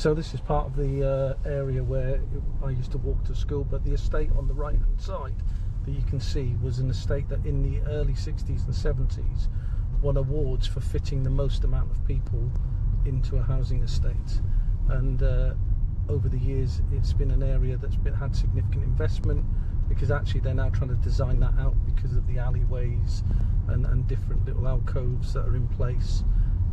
So this is part of the area where I used to walk to school, but the estate on the right hand side that you can see was an estate that in the early 60s and 70s won awards for fitting the most amount of people into a housing estate. And over the years it's been an area that's had significant investment, because actually they're now trying to design that out because of the alleyways and different little alcoves that are in place,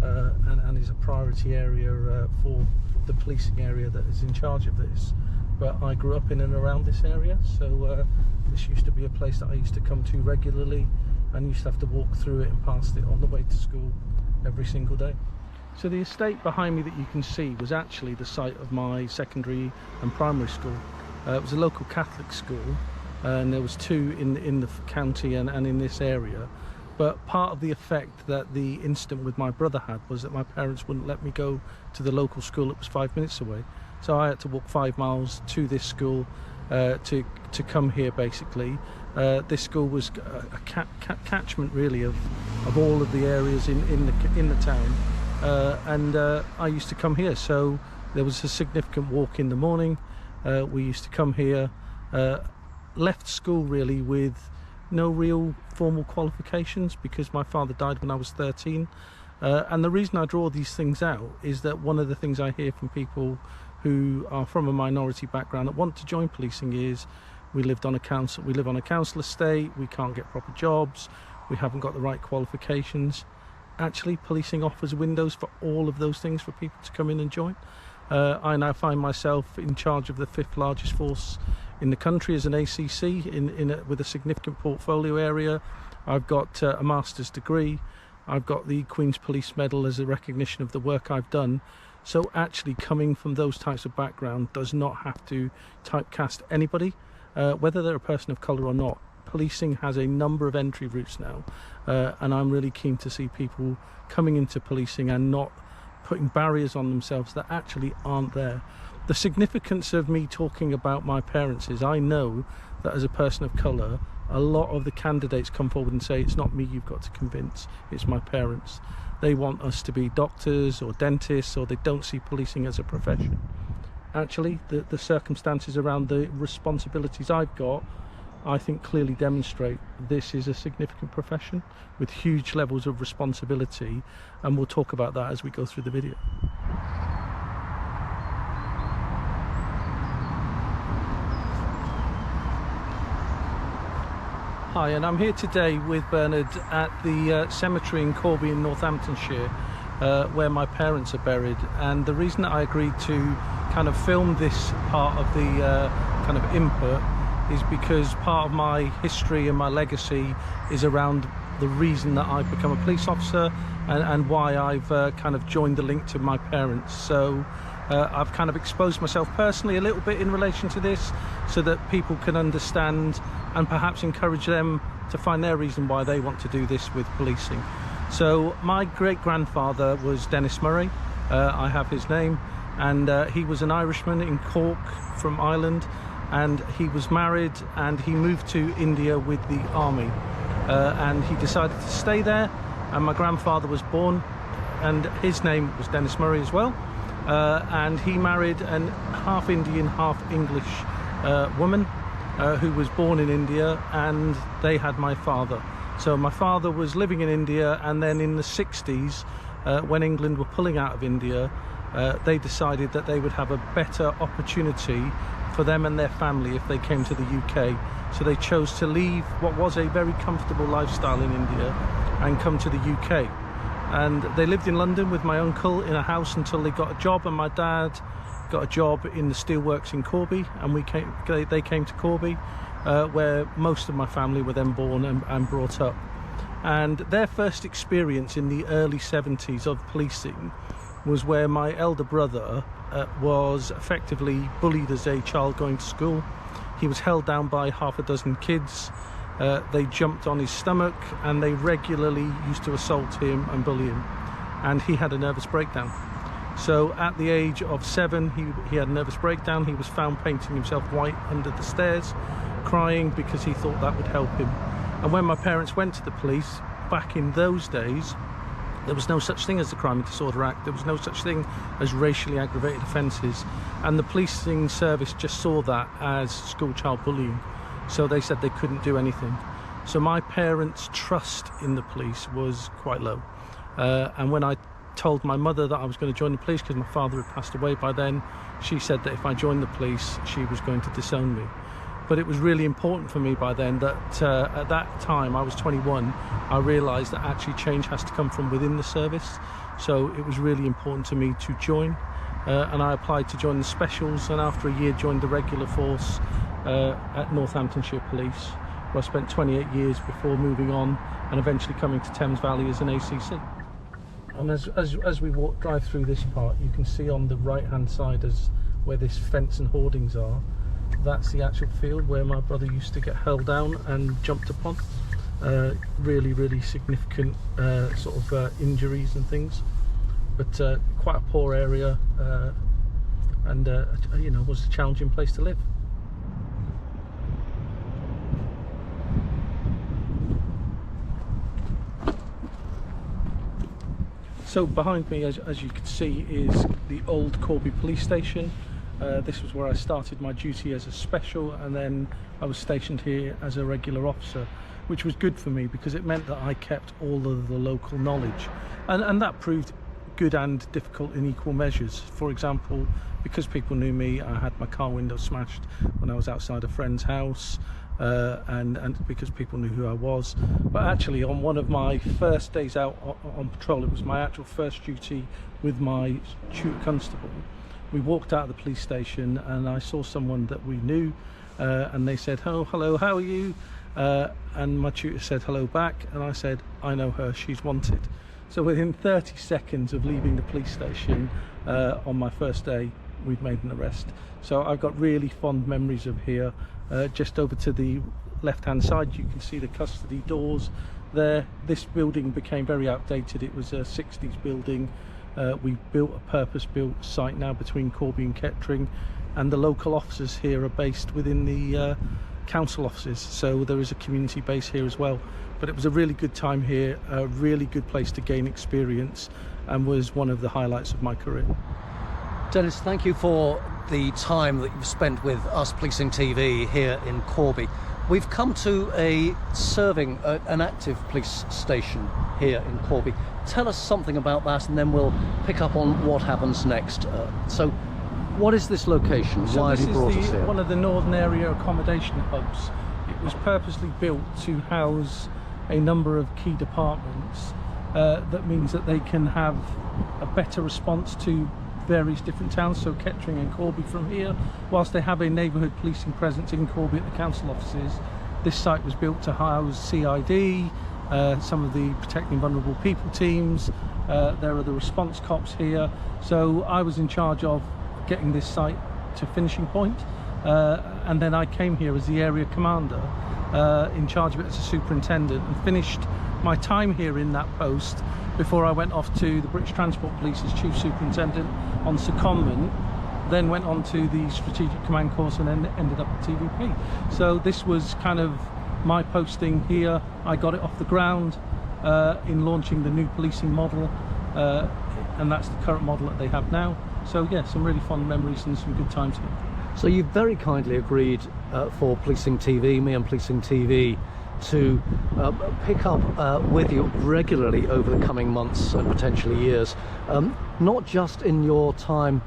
and is a priority area for the policing area that is in charge of this. But I grew up in and around this area, so this used to be a place that I used to come to regularly and used to have to walk through it and past it on the way to school every single day. So the estate behind me that you can see was actually the site of my secondary and primary school. It was a local Catholic school, and there was two in the county and in this area. But part of the effect that the incident with my brother had was that my parents wouldn't let me go to the local school that was 5 minutes away. So I had to walk 5 miles to this school to come here, basically. This school was a catchment really of all of the areas in the town, and I used to come here, so there was a significant walk in the morning. We used to come here, left school really with no real formal qualifications, because my father died when I was 13, and the reason I draw these things out is that one of the things I hear from people who are from a minority background that want to join policing is we live on a council estate, we can't get proper jobs, we haven't got the right qualifications. Actually, policing offers windows for all of those things for people to come in and join. I now find myself in charge of the 5th largest force in the country as an ACC with a significant portfolio area. I've got a master's degree. I've got the Queen's Police Medal as a recognition of the work I've done. So actually coming from those types of background does not have to typecast anybody, whether they're a person of colour or not. Policing has a number of entry routes now, and I'm really keen to see people coming into policing and not putting barriers on themselves that actually aren't there. The significance of me talking about my parents is I know that as a person of colour, a lot of the candidates come forward and say, it's not me you've got to convince, it's my parents. They want us to be doctors or dentists, or they don't see policing as a profession. Actually, the circumstances around the responsibilities I've got, I think clearly demonstrate this is a significant profession with huge levels of responsibility, and we'll talk about that as we go through the video. Hi, and I'm here today with Bernard at the cemetery in Corby in Northamptonshire, where my parents are buried. And the reason that I agreed to kind of film this part of the kind of input is because part of my history and my legacy is around the reason that I've become a police officer and why I've kind of joined the link to my parents. So I've kind of exposed myself personally a little bit in relation to this, so that people can understand and perhaps encourage them to find their reason why they want to do this with policing. So my great-grandfather was Dennis Murray. I have his name, and he was an Irishman in Cork from Ireland, and he was married and he moved to India with the army, and he decided to stay there, and my grandfather was born, and his name was Dennis Murray as well, and he married an half Indian, half English woman who was born in India, and they had my father. So my father was living in India, and then in the 60s, when England were pulling out of India, they decided that they would have a better opportunity for them and their family if they came to the UK. So they chose to leave what was a very comfortable lifestyle in India and come to the UK. And they lived in London with my uncle in a house until they got a job, and my dad got a job in the steelworks in Corby, and they came to Corby, where most of my family were then born and brought up. And their first experience in the early 70s of policing was where my elder brother was effectively bullied as a child going to school. He was held down by half a dozen kids. They jumped on his stomach, and they regularly used to assault him and bully him, and he had a nervous breakdown. So at the age of 7, he had a nervous breakdown. He was found painting himself white under the stairs, crying because he thought that would help him. And when my parents went to the police, back in those days, There was no such thing as the Crime and Disorder Act. There was no such thing as racially aggravated offences. And the policing service just saw that as school child bullying. So they said they couldn't do anything. So my parents' trust in the police was quite low. And when I told my mother that I was going to join the police, because my father had passed away by then, she said that if I joined the police, she was going to disown me. But it was really important for me by then that at that time, I was 21, I realised that actually change has to come from within the service. So it was really important to me to join. And I applied to join the specials, and after a year joined the regular force at Northamptonshire Police, where I spent 28 years before moving on and eventually coming to Thames Valley as an ACC. And as we drive through this part, you can see on the right hand side where this fence and hoardings are. That's the actual field where my brother used to get held down and jumped upon. Really significant sort of injuries and things, but quite a poor area, and you know, was a challenging place to live. So behind me, as you can see, is the old Corby police station. This was where I started my duty as a special, and then I was stationed here as a regular officer, which was good for me because it meant that I kept all of the local knowledge, and that proved good and difficult in equal measures. For example, because people knew me, I had my car window smashed when I was outside a friend's house, and because people knew who I was. But actually, on one of my first days out on patrol, it was my actual first duty with my Chief Constable. We walked out of the police station and I saw someone that we knew, and they said, "Oh, hello, how are you?" And my tutor said hello back, and I said, "I know her, she's wanted." So within 30 seconds of leaving the police station on my first day, we'd made an arrest. So I've got really fond memories of here. Just over to the left hand side, you can see the custody doors there. This building became very outdated. It was a 60s building. We built a purpose-built site now between Corby and Kettering, and the local officers here are based within the council offices, so there is a community base here as well. But it was a really good time here, a really good place to gain experience, and was one of the highlights of my career. Dennis, thank you for the time that you've spent with us Policing TV here in Corby. We've come to an active police station here in Corby. Tell us something about that, and then we'll pick up on what happens next. So what is this location? So why have you brought us here? One of the Northern Area accommodation hubs. It was purposely built to house a number of key departments. That means that they can have a better response to various different towns, so Kettering and Corby from here. Whilst they have a neighbourhood policing presence in Corby at the council offices, this site was built to house CID, some of the protecting vulnerable people teams. There are the response cops here. So I was in charge of getting this site to finishing point, and then I came here as the area commander, in charge of it as a superintendent, and finished my time here in that post before I went off to the British Transport Police as Chief Superintendent on secondment, then went on to the Strategic Command course, and then ended up at TVP. So this was kind of my posting here. I got it off the ground in launching the new policing model, and that's the current model that they have now. So yeah, some really fond memories and some good times here. So you've very kindly agreed for Policing TV, me and Policing TV, to pick up with you regularly over the coming months and potentially years, not just in your time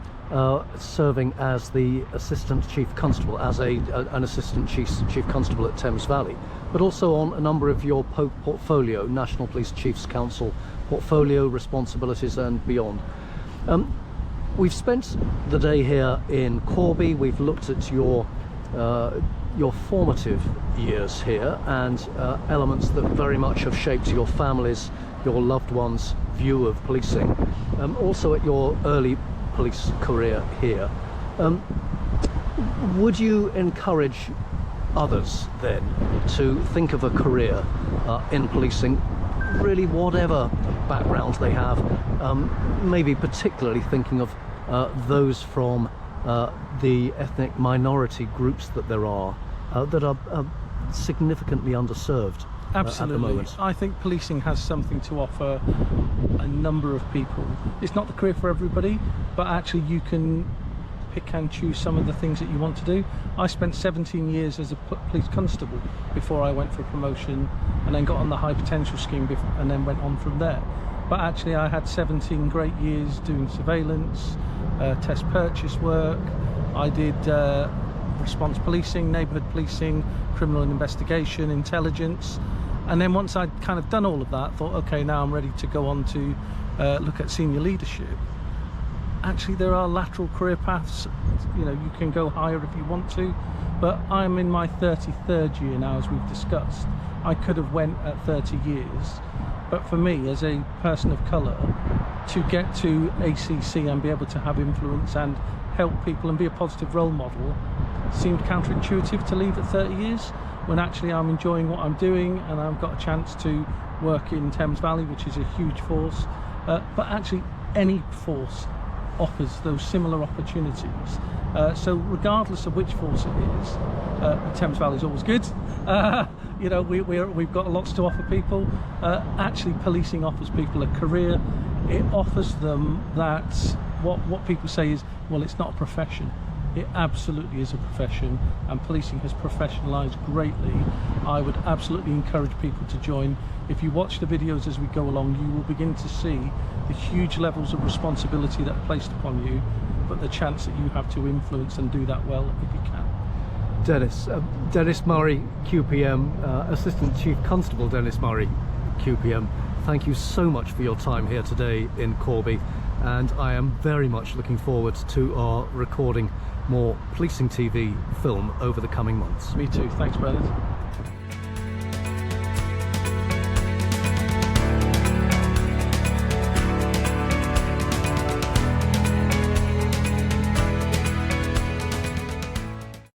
serving as the Assistant Chief Constable, as an Assistant Chief Constable at Thames Valley, but also on a number of your portfolio, National Police Chiefs Council portfolio responsibilities and beyond. We've spent the day here in Corby. We've looked at your formative years here, and elements that very much have shaped your family's, your loved ones' view of policing. Also at your early police career here. Would you encourage others then to think of a career in policing, really whatever background they have, maybe particularly thinking of those from the ethnic minority groups that there are that are significantly underserved Absolutely. at the moment. I think policing has something to offer a number of people. It's not the career for everybody, but actually you can pick and choose some of the things that you want to do. I spent 17 years as a police constable before I went for promotion, and then got on the high potential scheme and then went on from there. But actually I had 17 great years doing surveillance, test purchase work. I did response policing, neighbourhood policing, criminal investigation, intelligence. And then once I'd kind of done all of that, thought, okay, now I'm ready to go on to look at senior leadership. Actually, there are lateral career paths. You know, you can go higher if you want to, but I'm in my 33rd year now, as we've discussed. I could have went at 30 years, but for me, as a person of colour, to get to ACC and be able to have influence and help people and be a positive role model seemed counterintuitive to leave at 30 years, when actually I'm enjoying what I'm doing, and I've got a chance to work in Thames Valley, which is a huge force. But actually any force offers those similar opportunities. So regardless of which force it is, Thames Valley is always good. You know, we've got lots to offer people. Actually, policing offers people a career. It offers them that, what people say is, well, it's not a profession. It absolutely is a profession, and policing has professionalised greatly. I would absolutely encourage people to join. If you watch the videos as we go along, you will begin to see the huge levels of responsibility that are placed upon you, but the chance that you have to influence and do that well if you can. Dennis Murray, QPM, Assistant Chief Constable Dennis Murray, QPM, thank you so much for your time here today in Corby, and I am very much looking forward to our recording more policing TV film over the coming months. Me too. Thanks, Bernard.